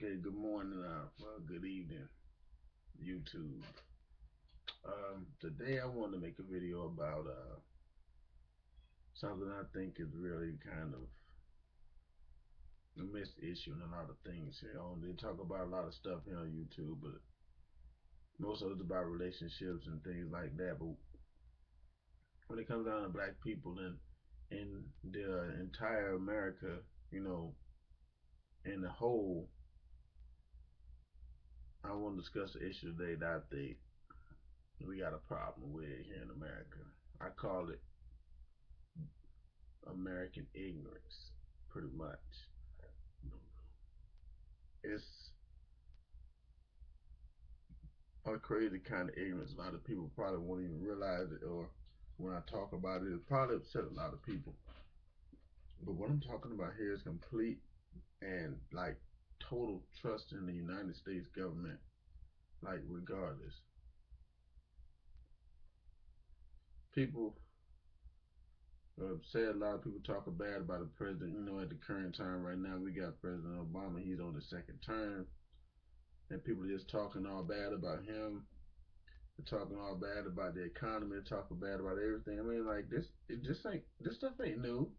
Okay, good morning, well, good evening, YouTube. Today I wanted to make a video about something I think is really kind of a missed issue in a lot of things here. They talk about a lot of stuff here on YouTube, but most of it's about relationships and things like that. But when it comes down to black people and in the entire America, you know, in the whole, I want to discuss the issue today that I think we got a problem with here in America. I call it American ignorance, pretty much. It's a crazy kind of ignorance. A lot of people probably won't even realize it, or when I talk about it, it probably upset a lot of people. But what I'm talking about here is complete and like total trust in the United States government, like regardless. People say a lot of people talk bad about the president. At the current time right now, we got President Obama. He's on his second term, and people are just talking all bad about him. They're talking all bad about the economy, talking bad about everything. I mean, like this stuff ain't new.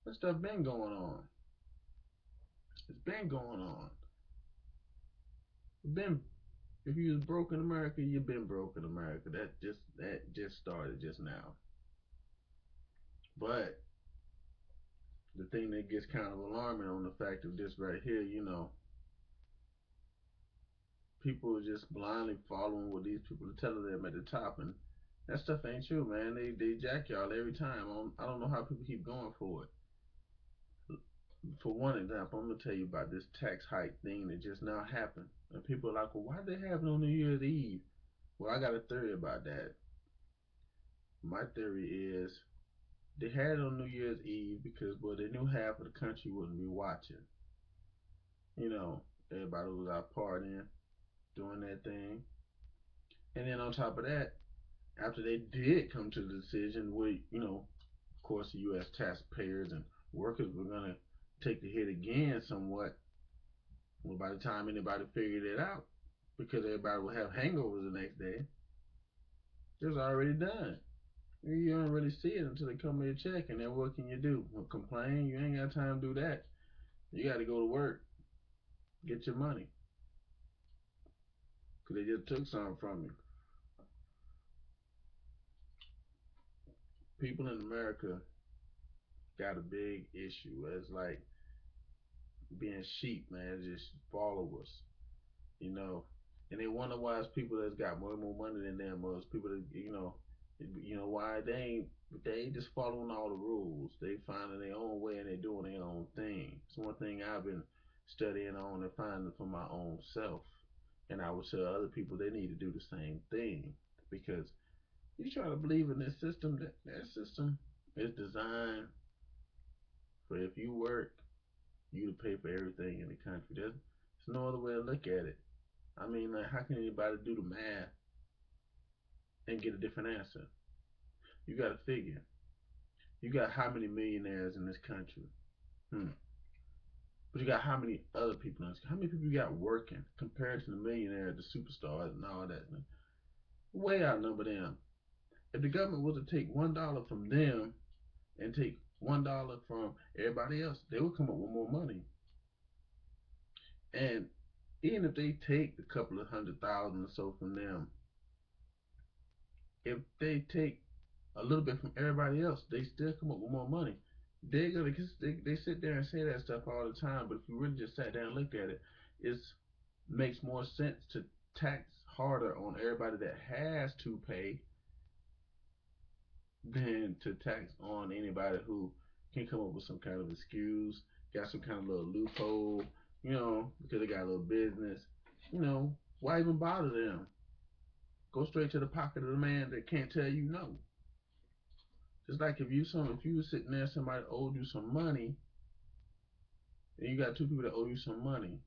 This stuff been going on. It's been going on. It's been if you was broke in America, you've been broke in America. That just started just now. But the thing that gets kind of alarming on the fact of this right here, people are just blindly following what these people are telling them at the top, and that stuff ain't true, man. They jack y'all every time. I don't know how people keep going for it. For one example, I'm gonna tell you about this tax hike thing that just now happened, and people are like, "Well, why did they have it on New Year's Eve?" Well, I got a theory about that. My theory is they had it on New Year's Eve because, well, they knew half of the country wouldn't be watching. You know, everybody was out partying, doing their thing, and then on top of that, after they did come to the decision, where of course, the U.S. taxpayers and workers were gonna take the hit again somewhat. Well, by the time anybody figured it out, because everybody will have hangovers the next day, it was already done. You don't really see it until they come in check, and then what can you do? Well, complain? You ain't got time to do that. You got to go to work, get your money, because they just took something from you. People in America got a big issue. It's like being sheep, man, just followers, you know. And they wonder why it's people that's got more and more money than them, or it's people that why they ain't just following all the rules. They finding their own way and they doing their own thing. It's one thing I've been studying on and finding for my own self. And I would tell other people they need to do the same thing, because you try to believe in this system. That system is designed for, if you work, you to pay for everything in the country. There's no other way to look at it. I mean, like, how can anybody do the math and get a different answer? You got to figure. You got how many millionaires in this country? Hmm. But you got how many other people in this? How many people you got working compared to the millionaires, the superstars, and all that? Way outnumber them. If the government was to take $1 from them and take $1 from everybody else, they would come up with more money. And even if they take a couple of 100,000 or so from them, if they take a little bit from everybody else, they still come up with more money. They sit there and say that stuff all the time, but if you really just sat down and looked at it, it makes more sense to tax harder on everybody that has to pay than to tax on anybody who can come up with some kind of excuse, got some kind of little loophole, because they got a little business. Why even bother them? Go straight to the pocket of the man that can't tell you no. Just like if you were sitting there, somebody owed you some money, and you got two people that owe you some money,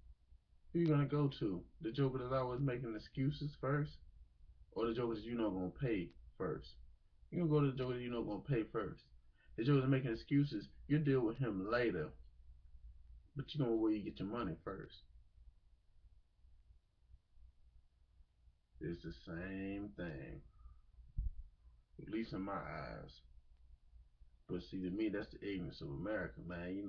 who you gonna go to? The joker that's always making excuses first, or the joker that gonna pay first? You gonna go to the joker that gonna pay first. The joker that's making excuses, you deal with him later, but you know where you get your money first. It's the same thing, at least in my eyes. But see, to me, that's the ignorance of America, man.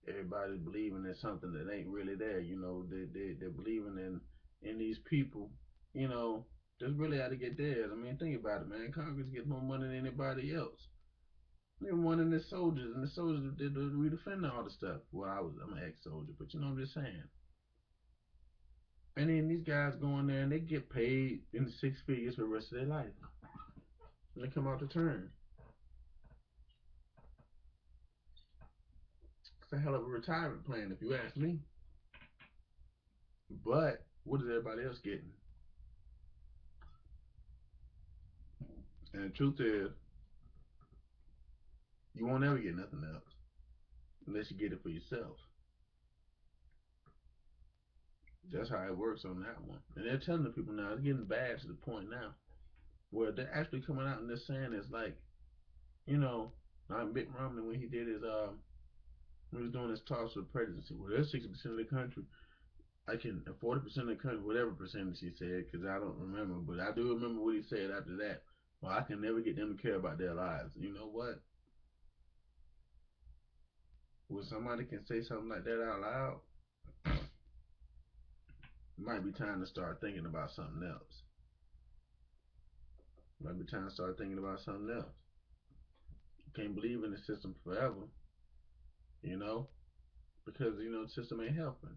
Everybody believing in something that ain't really there. They're believing in these people. You know, that's really how to get theirs. I mean, think about it, man. Congress gets more money than anybody else. They're one of the soldiers, and the soldiers we defend all the stuff. Well, I'm an ex-soldier, but I'm just saying. And then these guys go in there and they get paid in six figures for the rest of their life. And they come out to turn. It's a hell of a retirement plan, if you ask me. But what is everybody else getting? And the truth is, you won't ever get nothing else unless you get it for yourself. That's how it works on that one. And they're telling the people now, it's getting bad to the point now where they're actually coming out and they're saying it's like, you know, like Mitt Romney when he did his when he was doing his talks for the presidency. Well, there's 60% of the country. I can 40% of the country, whatever percentage he said, because I don't remember, but I do remember what he said after that. Well, I can never get them to care about their lives. You know what? When somebody can say something like that out loud, it might be time to start thinking about something else. It might be time to start thinking about something else. You can't believe in the system forever, you know, because the system ain't helping.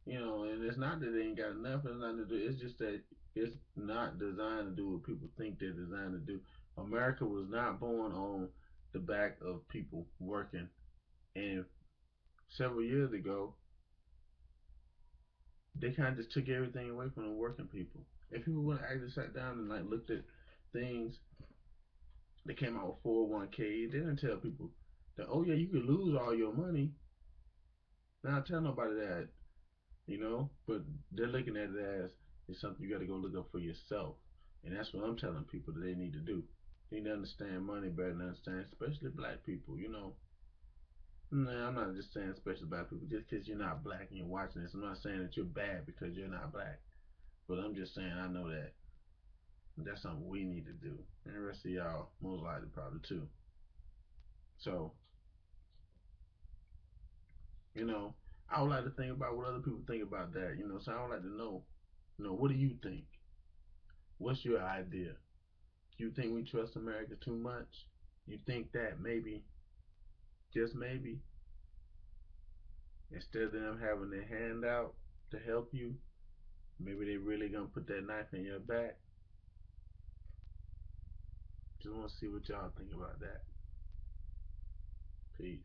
And it's not that they ain't got enough. It's not to do. It's just that it's not designed to do what people think they're designed to do. America was not born on the back of people working. And several years ago, they kind of just took everything away from the working people. If people would have actually sat down and like looked at things, they came out with 401k. They didn't tell people that, oh yeah, you could lose all your money. Now tell nobody that, but they're looking at it as it's something you got to go look up for yourself. And that's what I'm telling people that they need to do. They need to understand money better than understand, especially black people. Nah, I'm not just saying especially black people. Just because you're not black and you're watching this, I'm not saying that you're bad because you're not black. But I'm just saying I know that that's something we need to do. And the rest of y'all, most likely, probably too. So, you know, I would like to think about what other people think about that. So I would like to know, what do you think? What's your idea? Do you think we trust America too much? You think that maybe, just maybe, instead of them having their hand out to help you, maybe they really gonna put that knife in your back? Just want to see what y'all think about that. Peace.